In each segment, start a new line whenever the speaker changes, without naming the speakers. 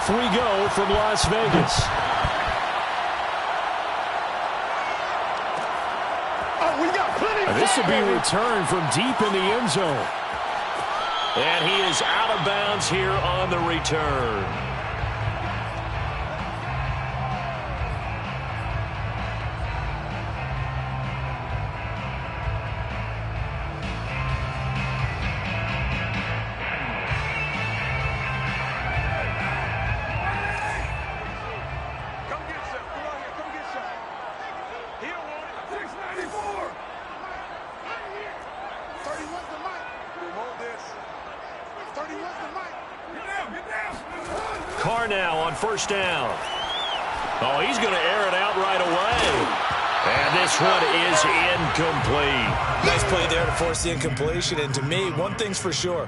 Off we go from Las Vegas. This will be returned from deep in the end zone. And he is out of bounds here on the return. Carr now on first down. Oh, he's going to air it out right away. And this one is incomplete.
Nice play there to force the incompletion. And to me, one thing's for sure.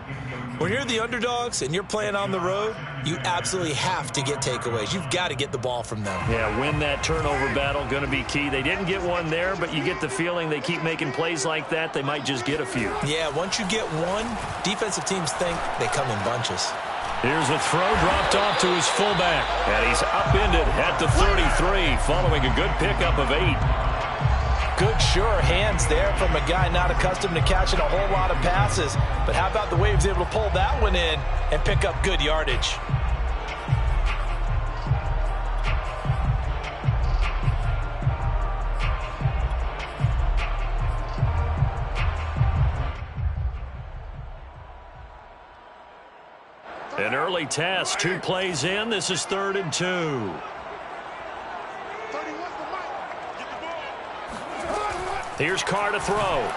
When you're the underdogs and you're playing on the road, you absolutely have to get takeaways. You've got to get the ball from them.
Yeah, win that turnover battle, going to be key. They didn't get one there, but you get the feeling they keep making plays like that, they might just get a few.
Yeah, once you get one, defensive teams think they come in bunches.
Here's a throw dropped off to his fullback. And he's upended at the 33 following a good pickup of 8.
Good, sure hands there from a guy not accustomed to catching a whole lot of passes. But how about the way he was able to pull that one in and pick up good yardage?
An early test, 2 plays in. This is 3rd and 2. Here's Carr to throw.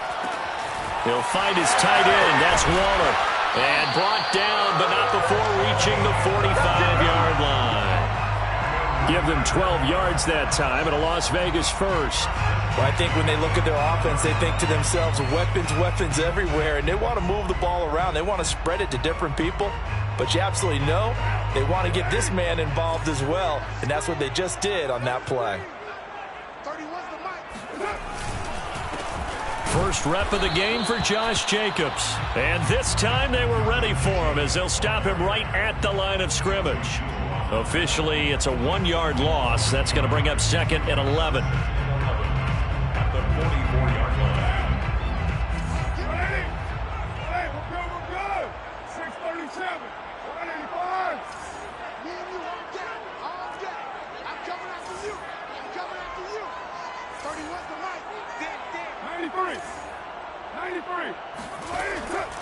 He'll find his tight end. That's Waller. And brought down, but not before reaching the 45-yard line. Give them 12 yards that time, and a Las Vegas first.
Well, I think when they look at their offense, they think to themselves, weapons everywhere, and they want to move the ball around. They want to spread it to different people. But you absolutely know they want to get this man involved as well, and that's what they just did on that play.
First rep of the game for Josh Jacobs. And this time they were ready for him as they'll stop him right at the line of scrimmage. Officially, it's a 1-yard loss. That's going to bring up 2nd and 11.
At the 44-yard line.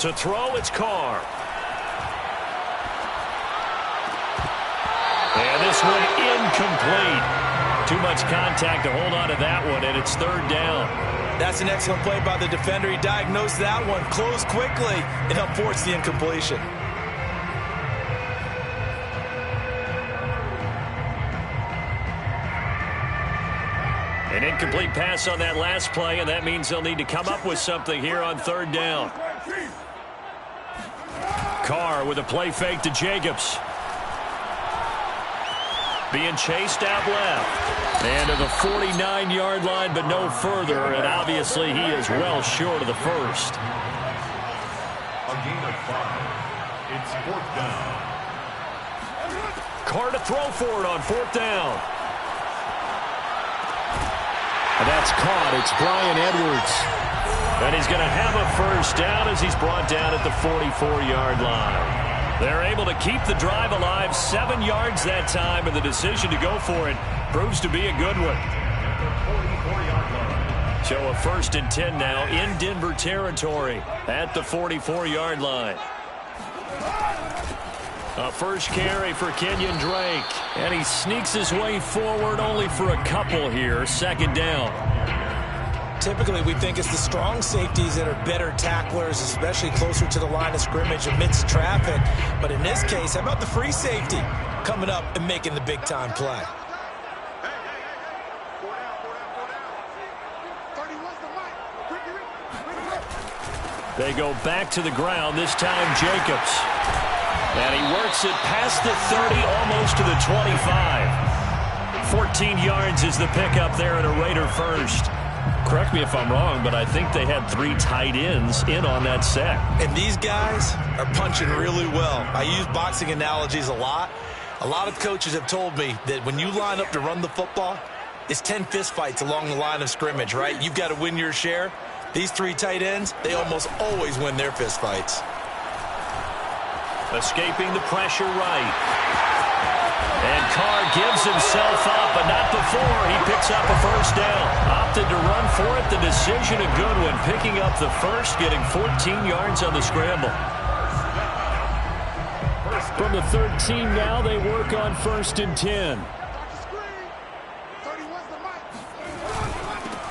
To throw, it's Carr. And this one incomplete. Too much contact to hold on to that one, and it's 3rd down.
That's an excellent play by the defender. He diagnosed that one, closed quickly, and helped force the incompletion.
An incomplete pass on that last play, and that means they'll need to come up with something here on 3rd down. Carr with a play fake to Jacobs. Being chased out left. And to the 49-yard line, but no further, and obviously he is well short of the first.
A gain of 5. It's 4th down.
Carr to throw for it on 4th down. And that's caught. It's Bryan Edwards. And he's going to have a first down as he's brought down at the 44-yard line. They're able to keep the drive alive, 7 yards that time, and the decision to go for it proves to be a good one. So a 1st and 10 now in Denver territory at the 44-yard line. A first carry for Kenyon Drake, and he sneaks his way forward only for a couple here, 2nd down.
Typically, we think it's the strong safeties that are better tacklers, especially closer to the line of scrimmage amidst traffic. But in this case, how about the free safety coming up and making the big-time play?
They go back to the ground, this time Jacobs. And he works it past the 30, almost to the 25. 14 yards is the pickup there at a Raider first. Correct me if I'm wrong, but I think they had 3 tight ends in on that set.
And these guys are punching really well. I use boxing analogies a lot. A lot of coaches have told me that when you line up to run the football, it's 10 fistfights along the line of scrimmage, right? You've got to win your share. These three tight ends, they almost always win their fistfights.
Escaping the pressure right. And Carr gives himself up, but not before he picks up a first down. Opted to run for it. The decision a good one. Picking up the first, getting 14 yards on the scramble. From the 13 now, they work on 1st and 10.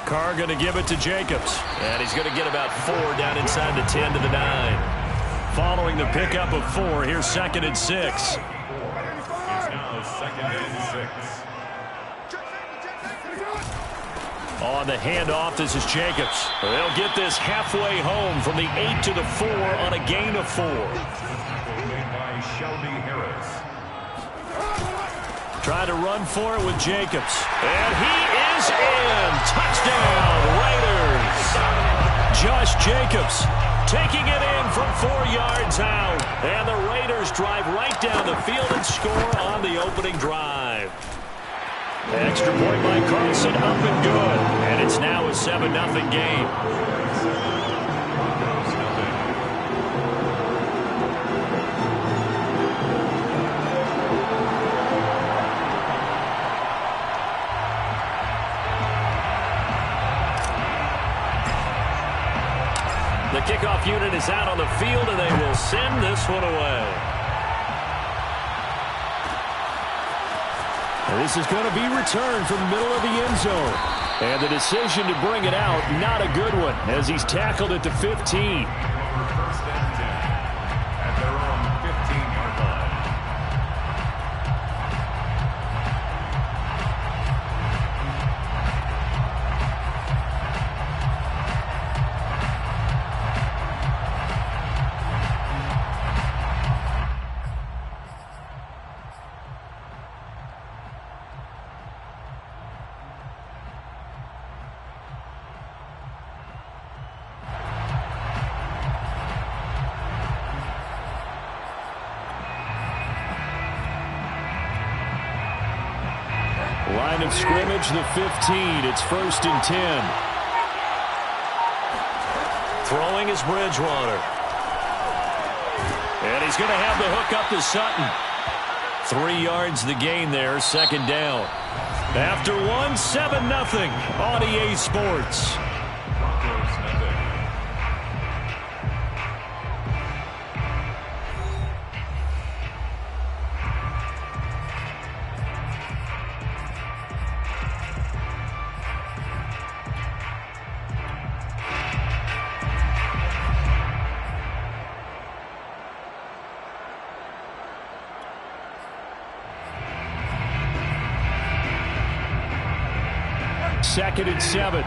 Carr going to give it to Jacobs. And he's going to get about 4 down inside the 10 to the 9. Following the pickup of 4, here's 2nd and 6.
It's now 2nd and 6.
On the handoff, this is Jacobs. They'll get this halfway home from the 8 to the 4 on a gain of 4.
Made by Shelby Harris.
Try to run for it with Jacobs. And he is in. Touchdown, Raiders. Josh Jacobs taking it in from 4 yards out. And the Raiders drive right down the field and score on the opening drive. Extra point by Carlson, up and good. And it's now a 7-0 game. The kickoff unit is out on the field, and they will send this one away. And this is going to be returned from the middle of the end zone. And the decision to bring it out, not a good one, as he's tackled at the 15.
1st and 10 at their own 15-yard line.
Line of scrimmage, the 15. It's 1st and 10. Throwing is Bridgewater. And he's going to have the hook up to Sutton. 3 yards the gain there, 2nd down. After 1, 7-0 on EA Sports.
Broncos nothing.
Second and 7.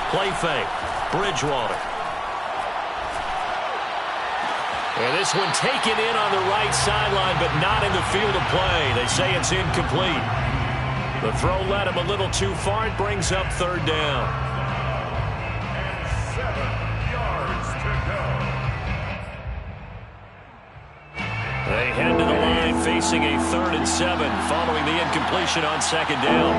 Play fake. Bridgewater. And this one taken in on the right sideline, but not in the field of play. They say it's incomplete. The throw led him a little too far. It brings up 3rd down.
And 7 yards to go.
They head to the line facing a 3rd and 7 following the incompletion on 2nd down.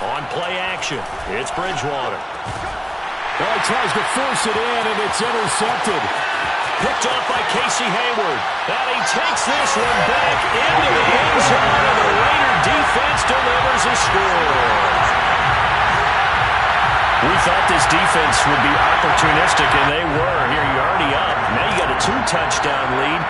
On play action, it's Bridgewater. Well, he tries to force it in, and it's intercepted. Picked off by Casey Hayward. And he takes this one back into the end zone, and the Raider defense delivers a score. We thought this defense would be opportunistic, and they were. Here, you're already up. Now you got a 2-touchdown lead.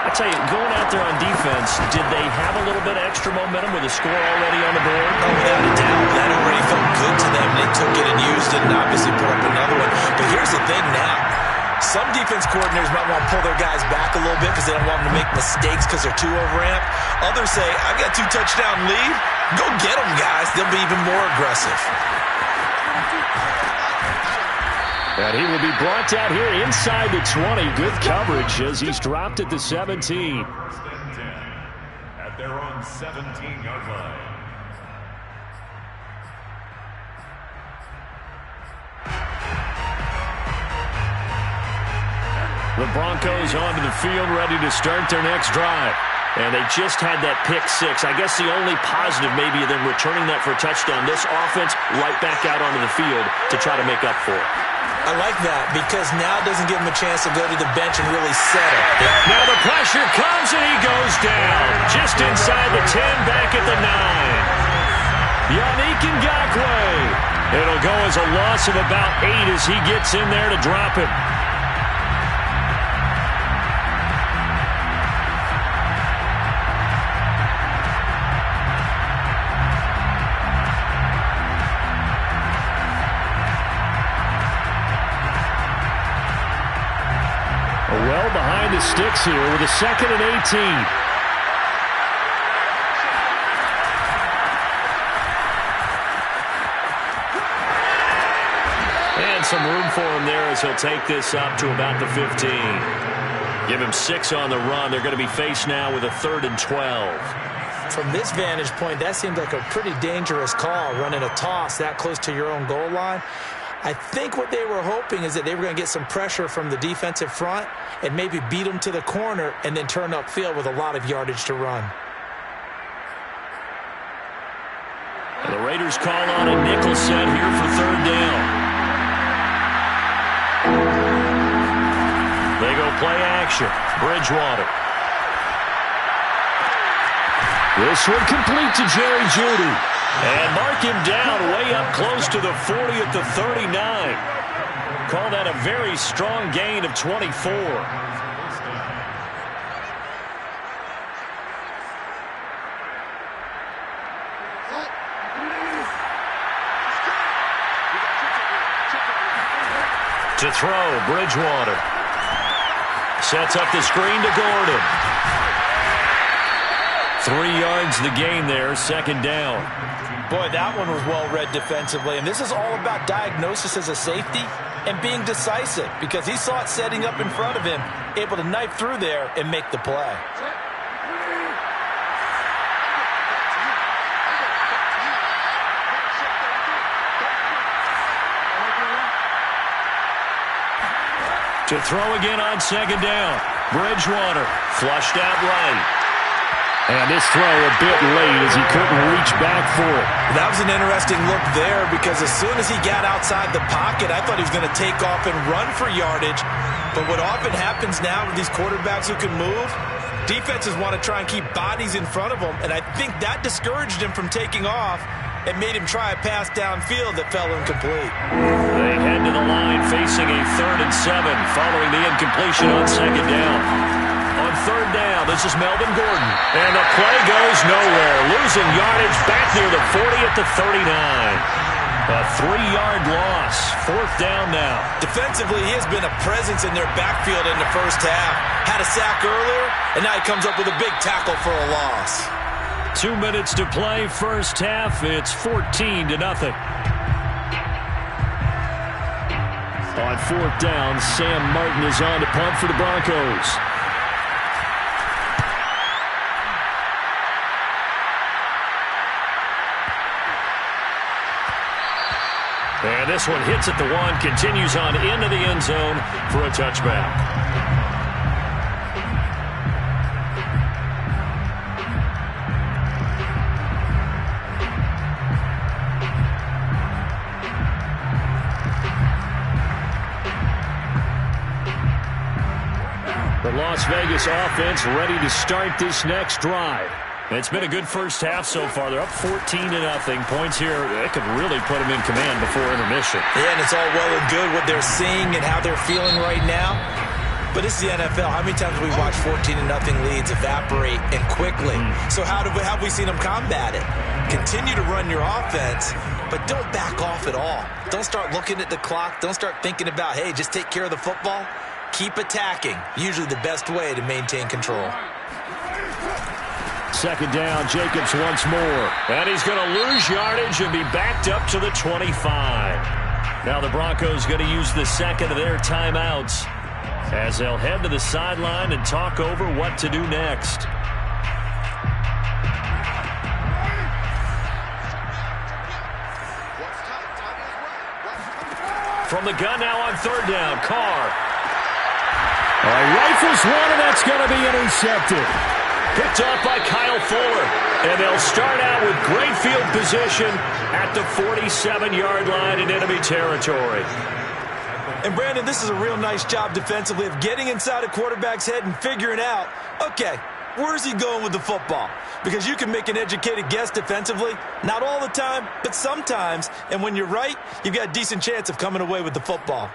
I tell you, going out there on defense, did they have a little bit of extra momentum with a score already on the board?
Oh, without a doubt. That already felt good to them. They took it and used it and obviously put up another one. But here's the thing now. Some defense coordinators might want to pull their guys back a little bit because they don't want them to make mistakes because they're too overamped. Others say, I've got 2-touchdown lead. Go get them, guys. They'll be even more aggressive.
And he will be brought down here inside the 20. Good coverage as he's dropped at the 17.
1st and 10. 17-yard line.
The Broncos onto the field, ready to start their next drive. And they just had that pick six. I guess the only positive maybe of them returning that for a touchdown. This offense right back out onto the field to try to make up for it.
I like that because now it doesn't give him a chance to go to the bench and really settle.
Now the pressure comes and he goes down. Just inside the 10, back at the 9. Yannick Ngakoue. It'll go as a loss of about 8 as he gets in there to drop him. Well behind the sticks here with a 2nd and 18. And some room for him there as he'll take this up to about the 15. Give him 6 on the run. They're going to be faced now with a 3rd and 12.
From this vantage point, that seems like a pretty dangerous call, running a toss that close to your own goal line. I think what they were hoping is that they were going to get some pressure from the defensive front and maybe beat them to the corner and then turn upfield with a lot of yardage to run.
The Raiders call on a nickel set here for 3rd down. They go play action. Bridgewater. This one complete to Jerry Jeudy. And mark him down way up close to the 40 at the 39. Call that a very strong gain of 24. To throw, Bridgewater. Sets up the screen to Gordon. 3 yards the gain there, 2nd down.
Boy, that one was well read defensively, and this is all about diagnosis as a safety and being decisive because he saw it setting up in front of him, able to knife through there and make the play.
To throw again on 2nd down. Bridgewater flushed out right. And this throw a bit late as he couldn't reach back for it.
That was an interesting look there because as soon as he got outside the pocket, I thought he was going to take off and run for yardage. But what often happens now with these quarterbacks who can move, defenses want to try and keep bodies in front of them, and I think that discouraged him from taking off and made him try a pass downfield that fell incomplete.
They head to the line facing a 3rd and 7 following the incompletion on 2nd down. On 3rd down, this is Melvin Gordon. And the play goes nowhere. Losing yardage back near the 40 at the 39. A 3-yard loss. 4th down now.
Defensively, he has been a presence in their backfield in the first half. Had a sack earlier, and now he comes up with a big tackle for a loss.
2 minutes to play, first half. It's 14-0. On 4th down, Sam Martin is on to punt for the Broncos. And this one hits at the 1, continues on into the end zone for a touchback. The Las Vegas offense ready to start this next drive. It's been a good first half so far. They're up 14-0. Points here, that could really put them in command before intermission.
Yeah, and it's all well and good what they're seeing and how they're feeling right now. But this is the NFL. How many times have we watched 14-0 leads evaporate and quickly? So how have we seen them combat it? Continue to run your offense, but don't back off at all. Don't start looking at the clock. Don't start thinking about, hey, just take care of the football. Keep attacking. Usually the best way to maintain control.
2nd down, Jacobs once more. And he's going to lose yardage and be backed up to the 25. Now the Broncos going to use the 2nd of their timeouts as they'll head to the sideline and talk over what to do next. From the gun now on third down, Carr. Rifles one, and that's going to be intercepted. Picked off by Kyle Fuller. And they'll start out with great field position at the 47-yard line in enemy territory.
And, Brandon, this is a real nice job defensively of getting inside a quarterback's head and figuring out, okay, where's he going with the football? Because you can make an educated guess defensively. Not all the time, but sometimes. And when you're right, you've got a decent chance of coming away with the football.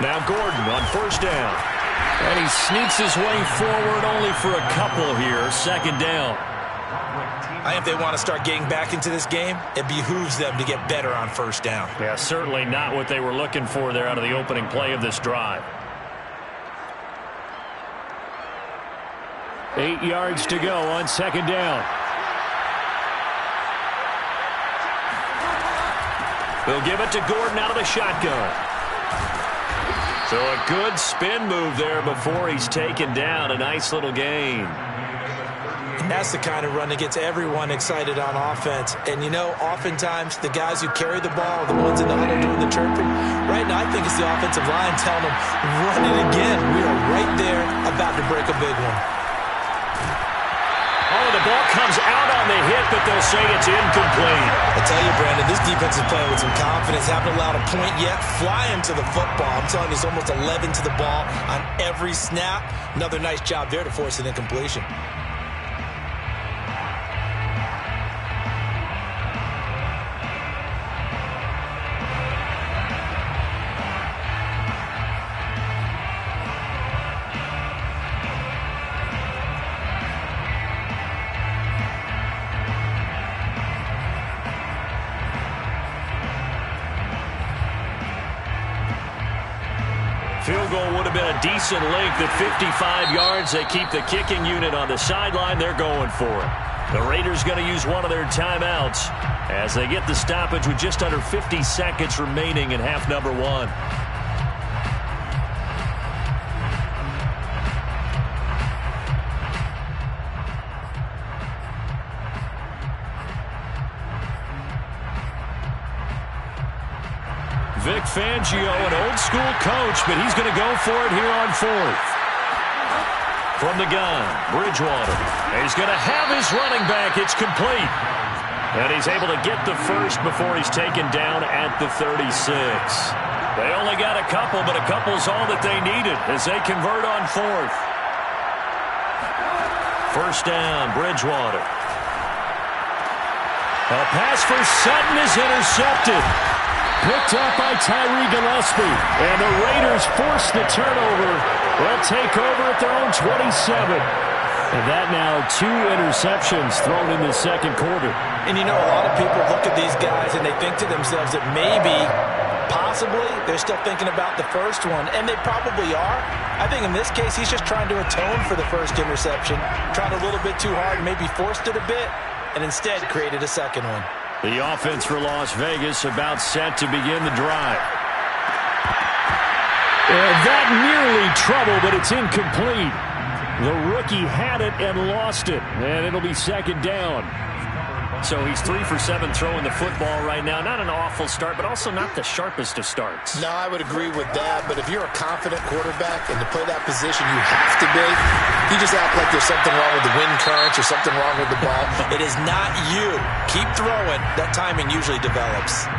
Now Gordon on first down. And he sneaks his way forward only for a couple here. Second down.
I think if they want to start getting back into this game, it behooves them to get better on first down.
Yeah, certainly not what they were looking for there out of the opening play of this drive. 8 yards to go on second down. They'll give it to Gordon out of the shotgun. So a good spin move there before he's taken down. A nice little gain.
And that's the kind of run that gets everyone excited on offense. And, you know, oftentimes the guys who carry the ball are the ones in the huddle doing the chirping. Right now, I think it's the offensive line telling them, run it again. We are right there about to break a big one.
Oh, the ball comes out on the hit, but they'll say it's incomplete.
I tell you, Brandon, this defense is playing with some confidence. Haven't allowed a point yet. Flying to the football. I'm telling you, it's almost 11 to the ball on every snap. Another nice job there to force an incompletion.
Field goal would have been a decent length at 55 yards. They keep the kicking unit on the sideline. They're going for it. The Raiders going to use one of their timeouts as they get the stoppage with just under 50 seconds remaining in half number one. Vic Fangio, an old-school coach, but he's going to go for it here on fourth. From the gun, Bridgewater. He's going to have his running back. It's complete. And he's able to get the first before he's taken down at the 36. They only got a couple, but a couple's all that they needed as they convert on fourth. First down, Bridgewater. A pass for Sutton is intercepted. Picked up by Tyree Gillespie. And the Raiders force the turnover. They'll take over at their own 27. And that now 2 interceptions thrown in the second quarter.
And you know, a lot of people look at these guys and they think to themselves that maybe, possibly, they're still thinking about the first one. And they probably are. I think in this case, he's just trying to atone for the first interception. Tried a little bit too hard, maybe forced it a bit, and instead created a second one.
The offense for Las Vegas about set to begin the drive. And that nearly trouble, but it's incomplete. The rookie had it and lost it, and it'll be second down. So he's 3 for 7 throwing the football right now. Not an awful start, but also not the sharpest of starts.
No, I would agree with that. But if you're a confident quarterback and to play that position, you have to be. You just act like there's something wrong with the wind currents or something wrong with the ball.
It is not you. Keep throwing. That timing usually develops.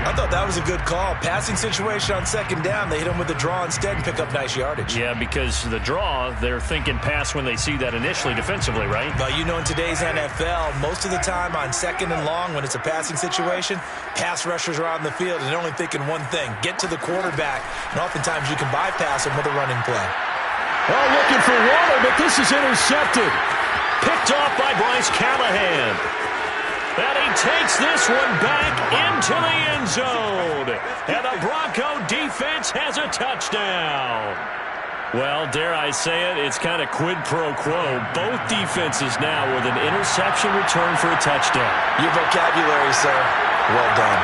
I thought that was a good call. Passing situation on second down. They hit him with the draw instead and pick up nice yardage.
Yeah, because the draw, they're thinking pass when they see that initially defensively, right?
Well, you know, in today's NFL, most of the time on second and long when it's a passing situation, pass rushers are out in the field and they're only thinking one thing, get to the quarterback. And oftentimes you can bypass him with a running play.
Oh, looking for water, but this is intercepted. Picked off by Bryce Callahan. And he takes this one back into the end zone. And the Bronco defense has a touchdown. Well, dare I say it, it's kind of quid pro quo. Both defenses now with an interception return for a touchdown.
Your vocabulary, sir. Well done.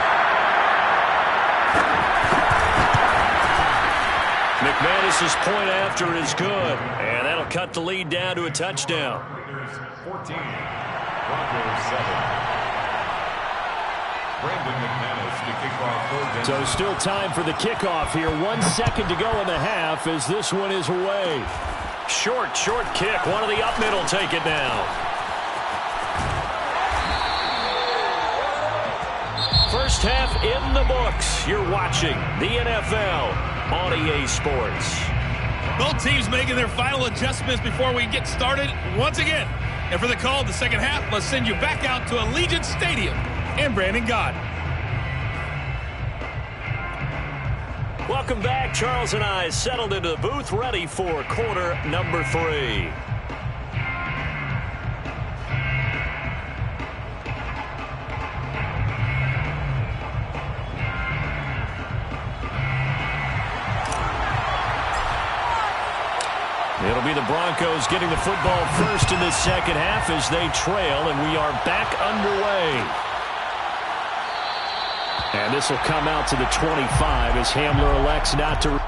McManus's point after is good, and that'll cut the lead down to a touchdown.
14, Broncos 7. Brandon McManus to kick off third down.
So still time for the kickoff here. 1 second to go in the half as this one is away. Short kick. One of the up middle take it now. First half in the books. You're watching the NFL on EA Sports.
Both teams making their final adjustments before we get started once again. And for the call of the second half, let's send you back out to Allegiant Stadium and Brandon Gott.
Welcome back. Charles and I settled into the booth, ready for quarter number 3. It'll be the Broncos getting the football first in this second half as they trail, and we are back underway. And this will come out to the 25 as Hamler elects not to.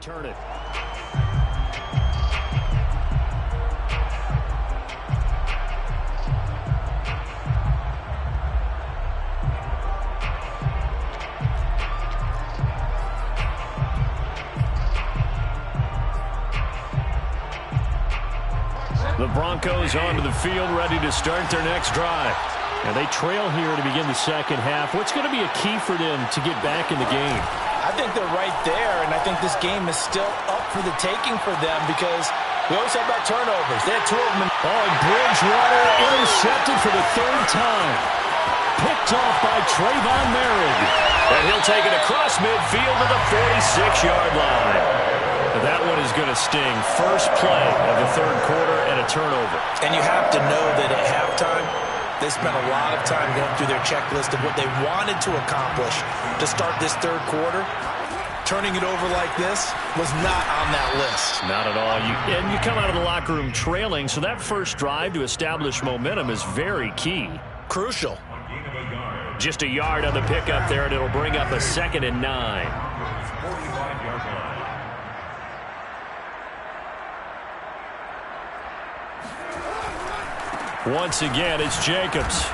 Turn it. The Broncos onto the field, ready to start their next drive. And they trail here to begin the second half. What's going to be a key for them to get back in the game?
I think they're right there, and I think this game is still up for the taking for them because we always talk about turnovers. They had 2 of them.
And Bridgewater intercepted for the 3rd time. Picked off by Trayvon Merritt. And he'll take it across midfield to the 46-yard line. That one is going to sting. First play of the 3rd quarter and a turnover.
And you have to know that at halftime, they spent a lot of time going through their checklist of what they wanted to accomplish to start this 3rd quarter. Turning it over like this was not on that list.
Not at all. And you come out of the locker room trailing, so that first drive to establish momentum is very key.
Crucial.
Just a yard on the pickup there, and it'll bring up a 2nd and 9.
45-yard line.
Once again, it's Jacobs.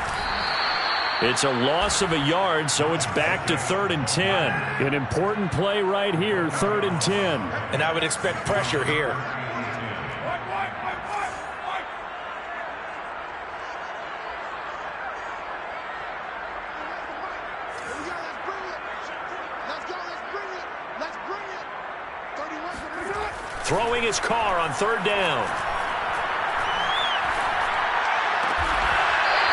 It's a loss of a yard, so it's back to 3rd and 10. An important play right here, 3rd and 10.
And I would expect pressure here.
Throwing his car on 3rd down.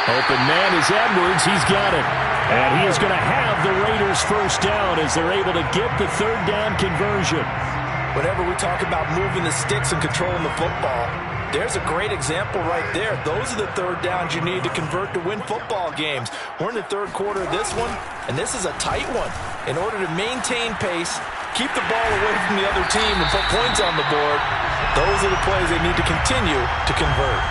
Open man is Edwards. He's got it. And he is going to have the Raiders first down as they're able to get the 3rd down conversion.
Whenever we talk about moving the sticks and controlling the football, There's a great example right there. Those are the third downs you need to convert to win football games. We're in the third quarter of this one, and this is a tight one. In order to maintain pace, keep the ball away from the other team, and put points on the board, those are the plays they need to continue to convert.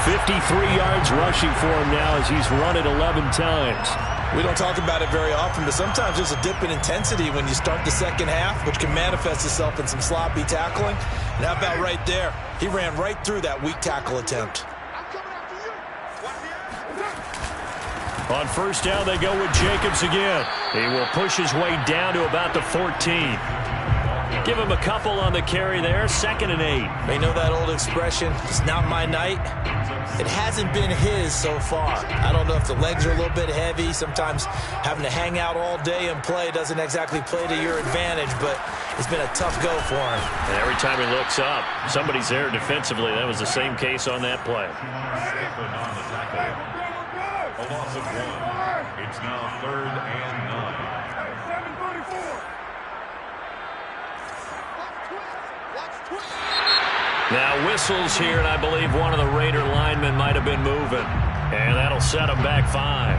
53 yards rushing for him now as he's run it 11 times.
We don't talk about it very often, but sometimes there's a dip in intensity when you start the second half, which can manifest itself in some sloppy tackling. And how about right there? He ran right through that weak tackle attempt.
On first down, they go with Jacobs again. He will push his way down to about the 14. Give him a couple on the carry there, 2nd and 8.
They know that old expression, it's not my night. It hasn't been his so far. I don't know if the legs are a little bit heavy. Sometimes having to hang out all day and play doesn't exactly play to your advantage, but it's been a tough go for him.
And every time he looks up, somebody's there defensively. That was the same case on that play.
A loss of 1. It's now 3rd and 9.
Now whistles here, and I believe one of the Raider linemen might have been moving. And that'll set him back 5.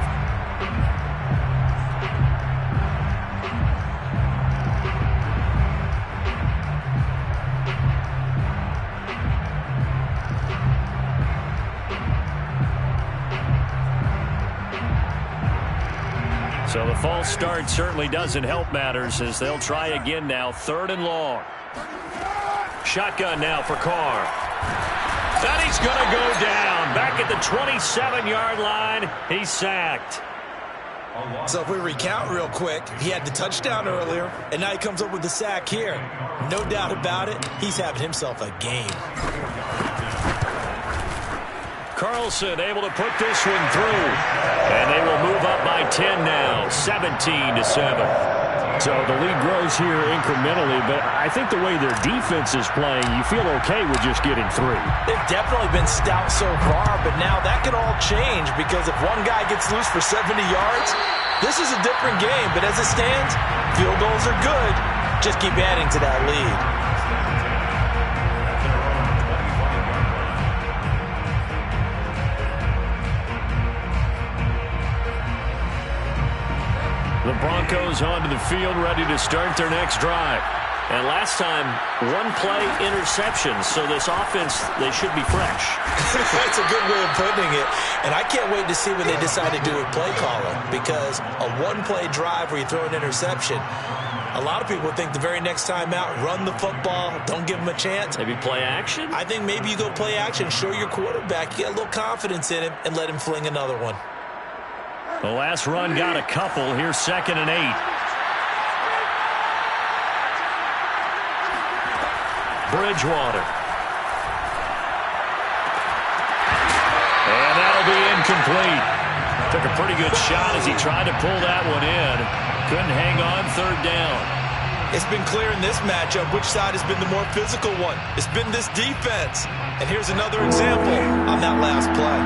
So the false start certainly doesn't help matters as they'll try again now, 3rd and long. Shotgun now for Carr. And he's going to go down. Back at the 27-yard line, he's sacked.
So if we recount real quick, he had the touchdown earlier, and now he comes up with the sack here. No doubt about it, he's having himself a game.
Carlson able to put this one through. And they will move up by 10 now, 17-7. So the lead grows here incrementally, but I think the way their defense is playing, you feel okay with just getting 3.
They've definitely been stout so far, but now that could all change because if one guy gets loose for 70 yards, this is a different game. But as it stands, field goals are good. Just keep adding to that lead.
The Broncos onto the field, ready to start their next drive. And last time, 1-play interceptions, so this offense, they should be fresh.
That's a good way of putting it. And I can't wait to see what they decide to do with play calling, because a 1-play drive where you throw an interception, a lot of people think the very next time out, run the football, don't give them a chance.
Maybe play action?
I think maybe you go play action, show your quarterback, get a little confidence in him, and let him fling another one.
The last run got a couple. Here's 2nd and 8. Bridgewater. And that'll be incomplete. Took a pretty good shot as he tried to pull that one in. Couldn't hang on 3rd down.
It's been clear in this matchup which side has been the more physical one. It's been this defense. And here's another example on that last play.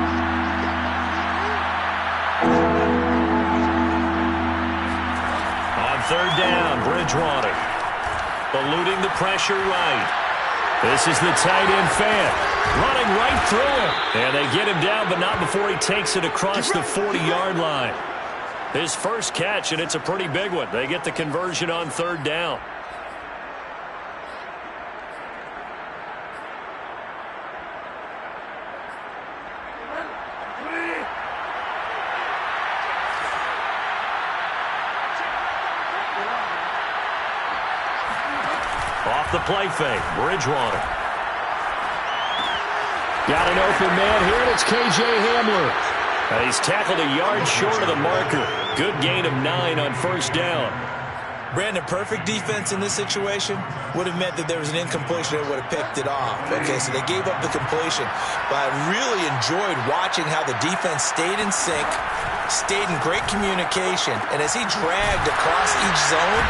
On 3rd down, Bridgewater. Eluding the pressure right. This is the tight end fan. Running right through him. And they get him down, but not before he takes it across the 40-yard line. His first catch, and it's a pretty big one. They get the conversion on 3rd down. Off the play fake, Bridgewater. Got an open man here, and it's K.J. Hamler. He's tackled a yard short of the marker. Good gain of 9 on first down.
Brandon, perfect defense in this situation would have meant that there was an incompletion that would have picked it off. Okay, so they gave up the completion. But I really enjoyed watching how the defense stayed in sync, stayed in great communication, and as he dragged across each zone,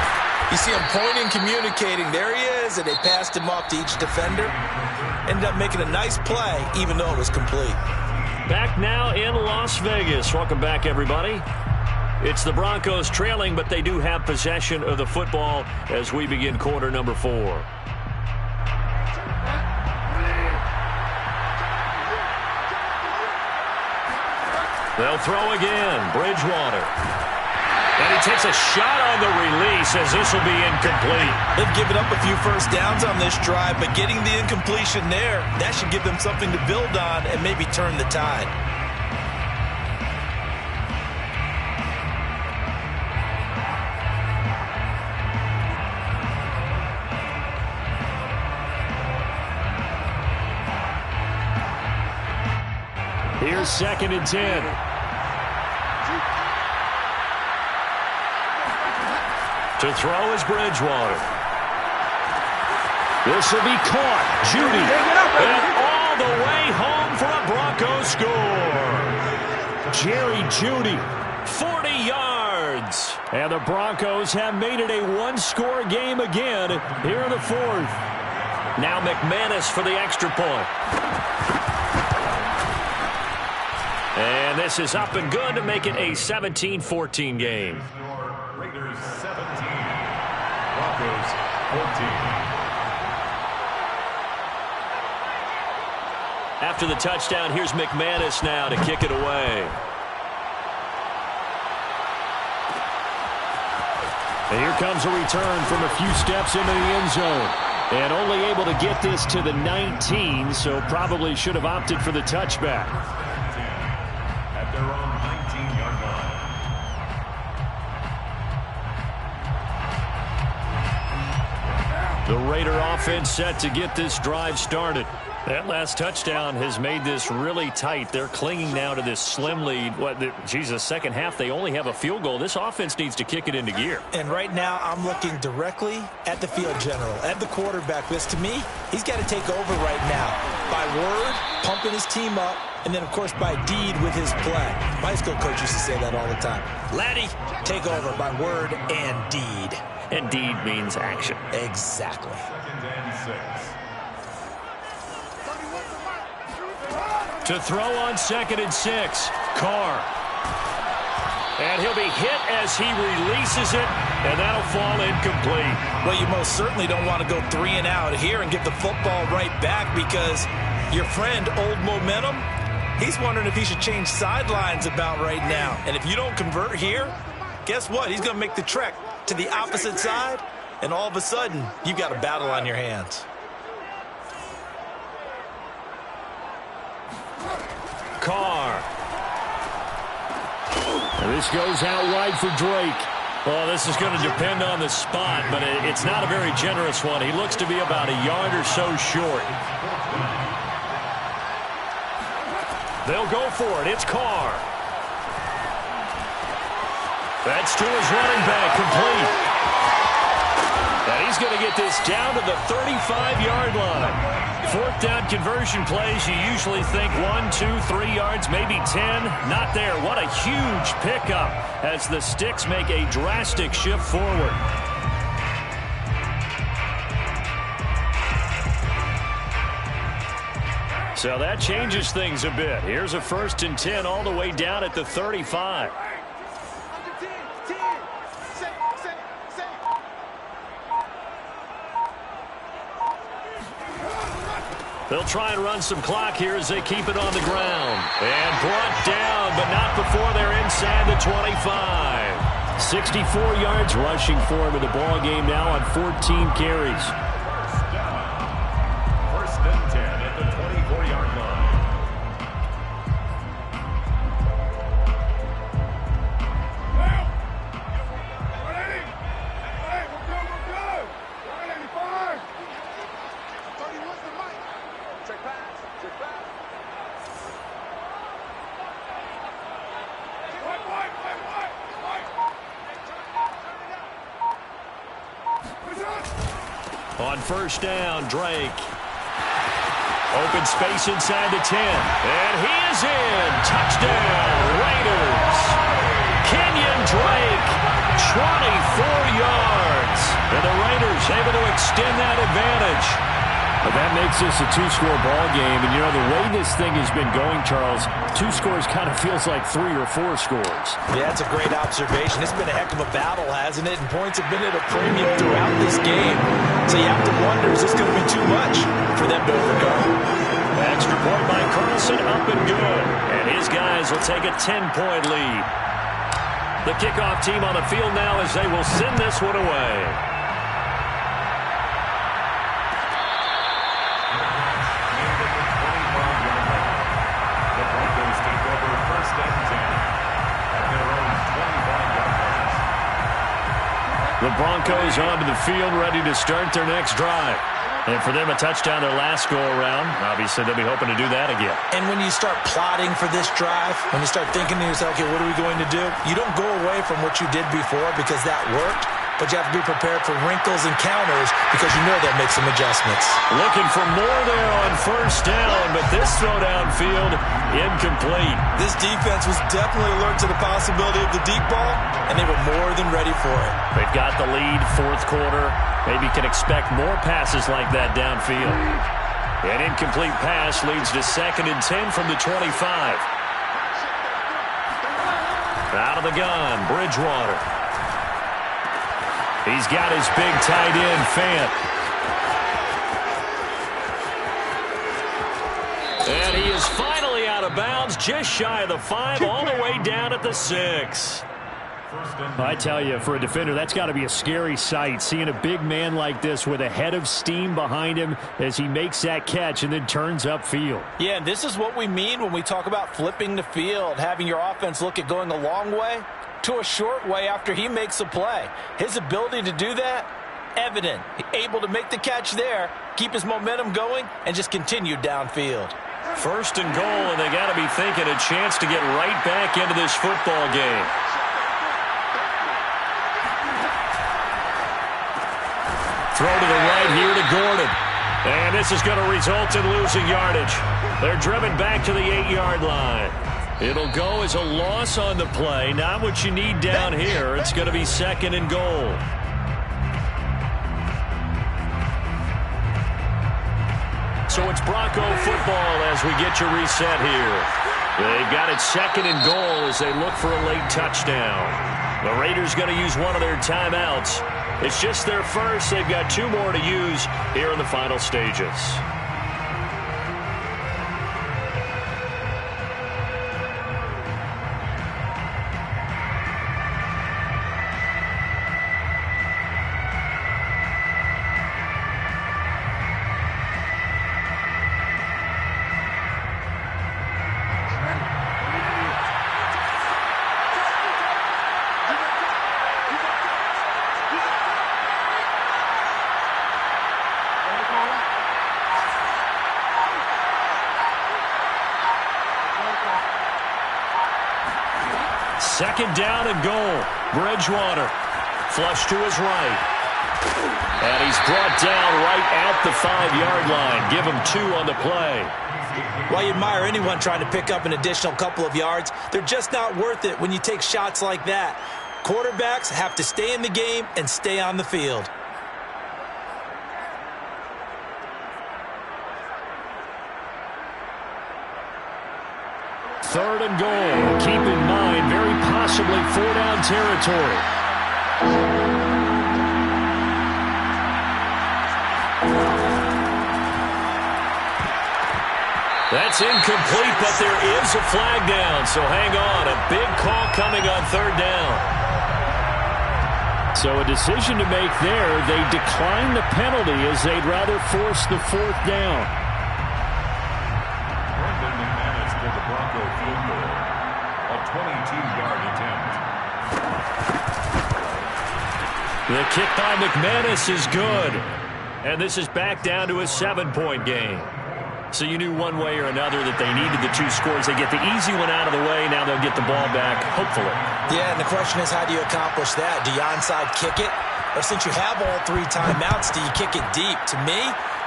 you see him pointing, communicating. There he is, and they passed him off to each defender. Ended up making a nice play, even though it was complete.
Back now in Las Vegas. Welcome back, everybody. It's the Broncos trailing, but they do have possession of the football as we begin quarter number 4. They'll throw again. Bridgewater. And he takes a shot on the release as this will be incomplete.
They've given up a few first downs on this drive, but getting the incompletion there, that should give them something to build on and maybe turn the tide.
Here's 2nd and 10. To throw is Bridgewater. This will be caught. Judy. And all the way home for a Broncos score. Jerry Judy. 40 yards. And the Broncos have made it a one-score game again here in the 4th. Now McManus for the extra point. And this is up and good to make it a 17-14 game.
Raiders 17, Broncos 14.
After the touchdown, here's McManus now to kick it away. And here comes a return from a few steps into the end zone. And only able to get this to the 19, so probably should have opted for the touchback.
At their own 19-yard line.
The Raider offense set to get this drive started. That last touchdown has made this really tight. They're clinging now to this slim lead. Second half, they only have a field goal. This offense needs to kick it into gear.
And right now, I'm looking directly at the field general, at the quarterback. Because to me, he's got to take over right now. By word, pumping his team up, and then, of course, by deed with his play. My high school coach used to say that all the time. Laddie, take over by word and deed.
And deed means action.
Exactly.
2nd and 6.
To throw on 2nd and 6, Carr. And he'll be hit as he releases it, and that'll fall incomplete.
Well, you most certainly don't want to go 3 and out here and give the football right back because your friend, Old Momentum, he's wondering if he should change sidelines about right now. And if you don't convert here, guess what? He's going to make the trek to the opposite side, and all of a sudden, you've got a battle on your hands.
Carr. And this goes out wide for Drake. Well, this is going to depend on the spot, but it's not a very generous one. He looks to be about a yard or so short. They'll go for it. It's Carr. That's to his running back, complete. And he's going to get this down to the 35-yard line. 4th down conversion plays, you usually think 1, 2, 3 yards, maybe 10. Not there. What a huge pickup as the Sticks make a drastic shift forward. So that changes things a bit. Here's a 1st and 10 all the way down at the 35. They'll try and run some clock here as they keep it on the ground. And brought down, but not before they're inside the 25. 64 yards rushing for him in the ball game now on 14 carries.
1st and 10 at the 24-yard line.
On 1st down, Drake. Open space inside the 10. And he is in. Touchdown, Raiders. Kenyon Drake, 24 yards. And the Raiders able to extend that advantage. But that makes this a 2-score ball game. And, you know, the way this thing has been going, Charles, 2 scores kind of feels like 3 or 4 scores.
Yeah, that's a great observation. It's been a heck of a battle, hasn't it? And points have been at a premium throughout this game. So you have to wonder, is this going to be too much for them to overcome?
Extra Point by Carlson, up and good. And his guys will take a 10-point lead. The kickoff team on the field now as they will send this one away. The Broncos onto the field, ready to start their next drive. And for them, a touchdown their last go-around. Obviously, they'll be hoping to do that again.
And when you start plotting for this drive, when you start thinking to yourself, okay, what are we going to do? You don't go away from what you did before because that worked, but you have to be prepared for wrinkles and counters because you know they'll make some adjustments.
Looking for more there on first down, but this throw downfield, incomplete.
This defense was definitely alert to the possibility of the deep ball, and they were more than ready for it.
They've got the lead, fourth quarter. Maybe can expect more passes like that downfield. An incomplete pass leads to 2nd and 10 from the 25. Out of the gun, Bridgewater. He's got his big tight end, Fant. And he is finally out of bounds, just shy of the 5, all the way down at the 6.
I tell you, for a defender, that's got to be a scary sight, seeing a big man like this with a head of steam behind him as he makes that catch and then turns upfield.
Yeah, and this is what we mean when we talk about flipping the field, having your offense look at going a long way to a short way after he makes a play. His ability to do that, evident. Able to make the catch there, keep his momentum going, and just continue downfield.
1st and goal, and they got to be thinking a chance to get right back into this football game. Throw to the right here to Gordon. And this is going to result in losing yardage. They're driven back to the 8-yard line. It'll go as a loss on the play. Not what you need down here. It's going to be 2nd and goal. So it's Bronco football as we get you reset here. They've got it 2nd and goal as they look for a late touchdown. The Raiders going to use one of their timeouts. It's just their first. They've got 2 more to use here in the final stages. Second down and goal. Bridgewater. Flush to his right. And he's brought down right at the 5-yard line. Give him 2 on the play.
While you admire anyone trying to pick up an additional couple of yards, they're just not worth it when you take shots like that. Quarterbacks have to stay in the game and stay on the field.
Third and goal. Keep in mind, very possibly 4-down territory.
That's incomplete, but there is a flag down, so hang on. A big call coming on 3rd down.
So a decision to make there. They decline the penalty as they'd rather force the 4th down.
Bronco field goal, a 22-yard attempt.
The kick by McManus is good. And this is back down to a 7-point game. So you knew one way or another that they needed the 2 scores. They get the easy one out of the way. Now they'll get the ball back, hopefully.
Yeah, and the question is, how do you accomplish that? Do you onside kick it? Or since you have all 3 timeouts, do you kick it deep? To me,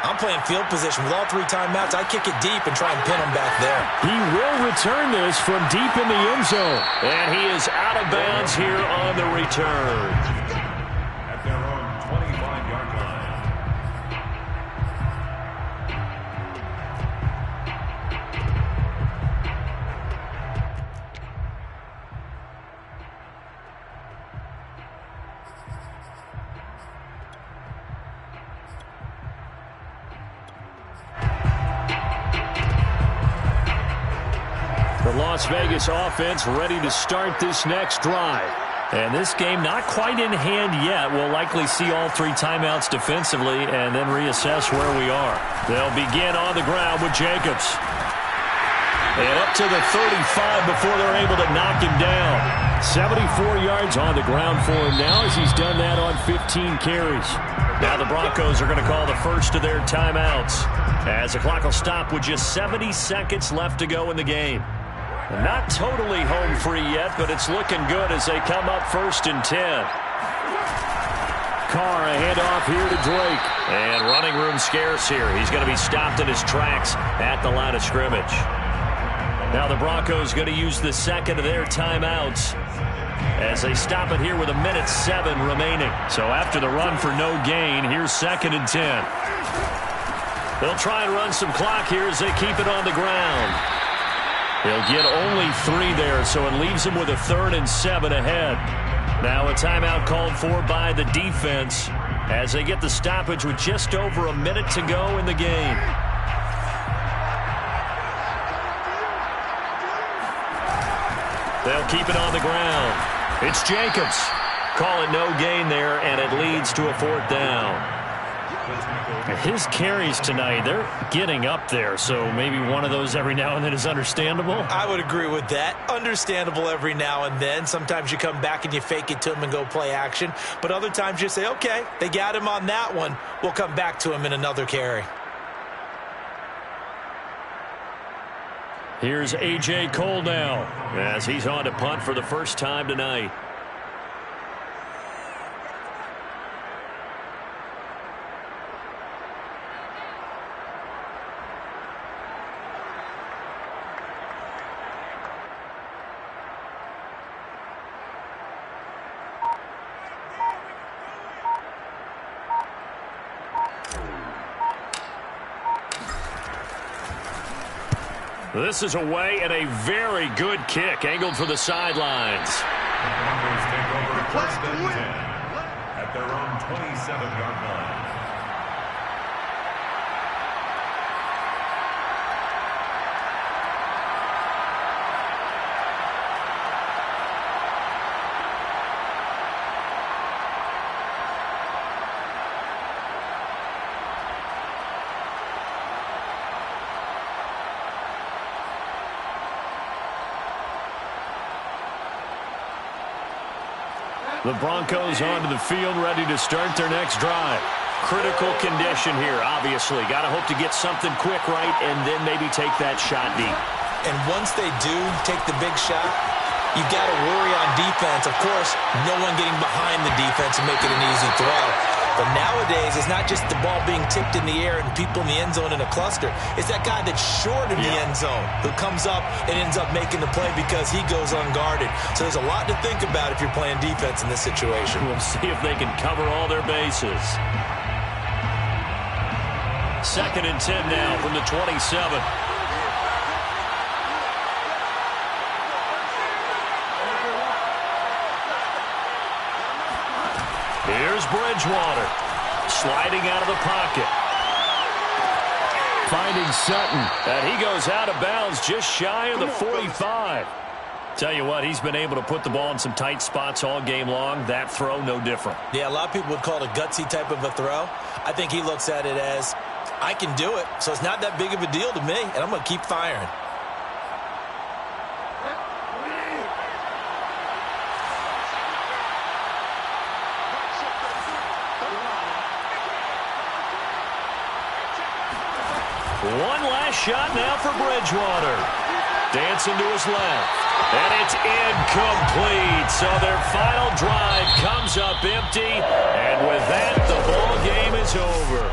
I'm playing field position. With all 3 timeouts, I kick it deep and try and pin them back there.
He will return this from deep in the end zone.
And he is out of bounds here on the return.
At their own 25-yard line.
The Las Vegas offense ready to start this next drive. And this game not quite in hand yet. We'll likely see all 3 timeouts defensively and then reassess where we are. They'll begin on the ground with Jacobs. And up to the 35 before they're able to knock him down. 74 yards on the ground for him now as he's done that on 15 carries. Now the Broncos are going to call the first of their timeouts as the clock will stop with just 70 seconds left to go in the game. Not totally home free yet, but it's looking good as they come up 1st and 10. Carr, a handoff here to Drake. And running room scarce here. He's going to be stopped in his tracks at the line of scrimmage. Now the Broncos going to use the second of their timeouts as they stop it here with 1:07 remaining. So after the run for no gain, here's 2nd and 10. They'll try and run some clock here as they keep it on the ground. They'll get only 3 there, so it leaves them with a 3rd and 7 ahead. Now a timeout called for by the defense as they get the stoppage with just over a minute to go in the game. They'll keep it on the ground. It's Jacobs. Call it no gain there, and it leads to a 4th down. His carries tonight, they're getting up there, so maybe one of those every now and then is understandable.
I would agree with that. Understandable every now and then. Sometimes you come back and you fake it to him and go play action. But other times you say, okay, they got him on that one. We'll come back to him in another carry.
Here's A.J. Cole now as he's on to punt for the first time tonight. This is away and a very good kick angled for the sidelines.
The Broncos take over 1st and 10 at their own 27-yard line.
The Broncos onto the field ready to start their next drive. Critical condition here, obviously. Got to hope to get something quick right and then maybe take that shot deep.
And once they do take the big shot, you've got to worry on defense. Of course, no one getting behind the defense and making an easy throw. But nowadays, it's not just the ball being tipped in the air and people in the end zone in a cluster. It's that guy that's short in the end zone who comes up and ends up making the play because he goes unguarded. So there's a lot to think about if you're playing defense in this situation.
We'll see if they can cover all their bases. 2nd and 10 now from the 27. Here's Bridgewater, sliding out of the pocket. Finding Sutton, and he goes out of bounds just shy of the 45. Tell you what, he's been able to put the ball in some tight spots all game long. That throw, no different.
Yeah, a lot of people would call it a gutsy type of a throw. I think he looks at it as, I can do it, so it's not that big of a deal to me, and I'm going to keep firing.
One last shot now for Bridgewater. Dancing to his left. And it's incomplete. So their final drive comes up empty. And with that, the ball game is over.